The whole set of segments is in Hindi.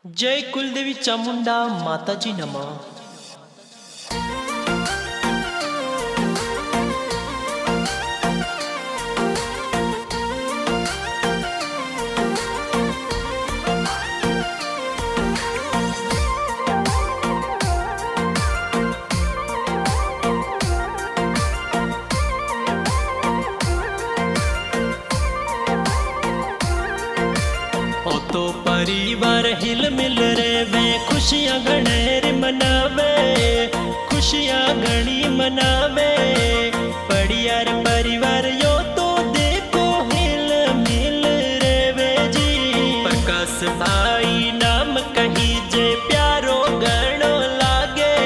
जय कुलदेवी चामुंडा माता जी नमः। तो परिवार हिल मिल रे वे खुशियां गणेर मनावे, खुशियां गणी मनावे। परियार परिवार यो तो देखो हिल मिल रे वे जी। प्रकाश भाई नाम कही जे प्यारो गणो लागे,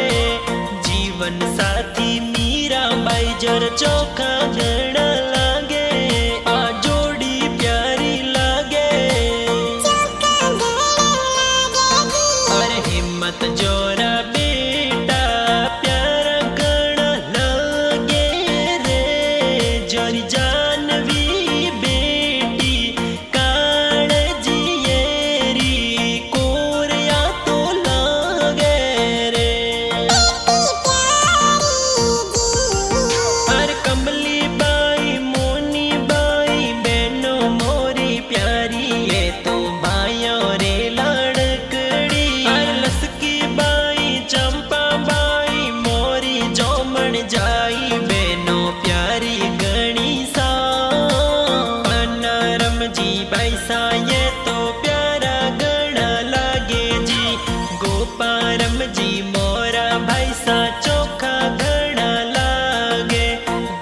जीवन साथी मीरा बाई जर चोखा गण लागे। आ जोड़ी प्यारी लागे, हिम्मत जोरा बेटा प्यारा गण लागे रे। जोरी जानवी बेटी काण जियेरी कोरिया तो लागे रे। हर कमली बाई मोनी बाई बहनों मोरी प्यारी, ये तो भाइयों रे लाड़कड़ी। हर लसकी बाई चंपा बाई मोरी जोमण जाई बहनों प्यारी गणी सा। अनारम जी बाई सा ये तो प्यारा गणा लागे जी। गोपारम जी मोरा भाई सा चोखा गणा लागे।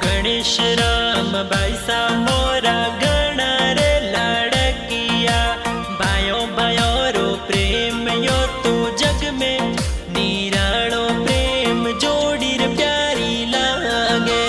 गणेश राम भाई सा मोरा गणा रे लाड़किया। भायो भायो रो प्रेम यो तो जग में निरालो प्रेम जोड़ी रे प्यारी लागे।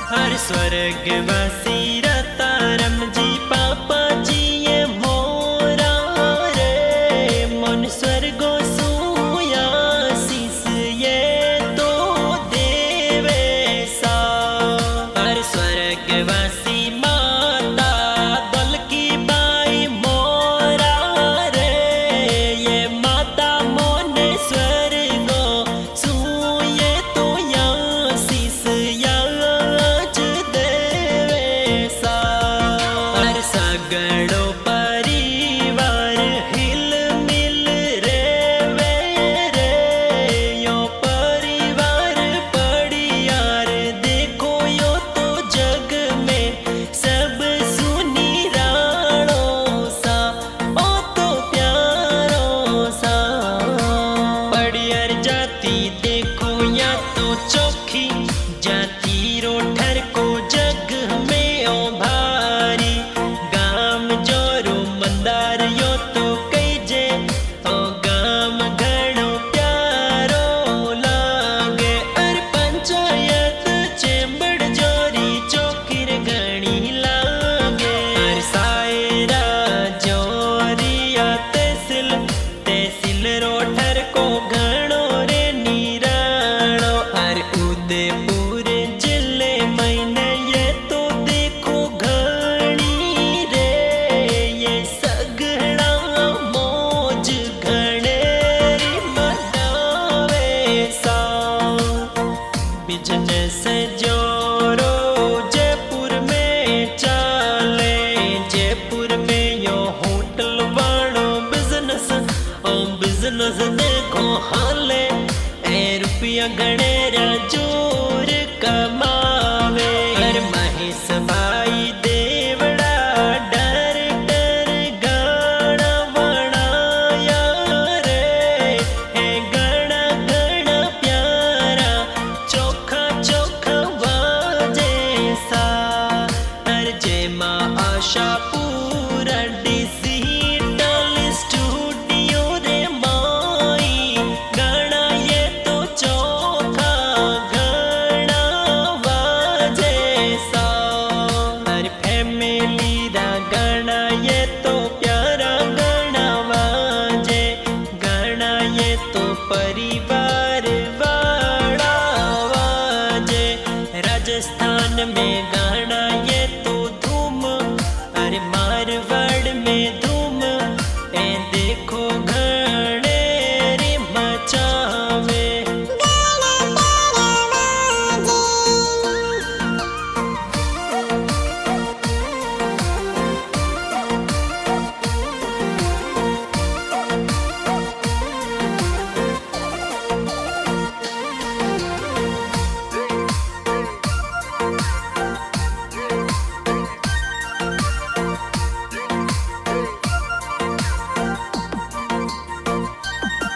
हर स्वर्गवासी रतारम जी पापा जी ये मोरा रे। मन स्वर्गो सुयासीस ये तो देवे सा। हर स्वर्गवासी माता दल की बाई मोरा रे। ये माता मोने स्वर्गो सुये तो यासीस याच देवे सा। हर सगड़ो परिवार हिल मिल रे वे रे। यो परिवार पड़ियार देखो यो तो जग में सब सुनी राणो सा। ओ तो प्यारो सा पड़ियार जाती देखो या तो चोखी जाती रोठर को जग में ओ भारी। गाम जोरो मंदार यो तो कई जे ओ गाम घणो प्यारो लागे। अर पंचायत चेंबड़ जोरी चौकीर घणी लागे। अर सायरा जोरिया तहसील तहसील रोठर को घणो रे निराणो। अर उदयपुर जिले मैंने ये तो देखो घणी रे। ये सगड़ा मौज घणेरी मनावे सा। बिजनेस जोरो जयपुर में चाले। जयपुर में यो होटल वालो बिजनेस ओ बिजनेस देखो हाले। ए रुपया गणेरा जोर कमावे। हर महेश भाई देवड़ा डर डर गाना बनाया रे। है गाना गाना प्यारा चोखा चोखा में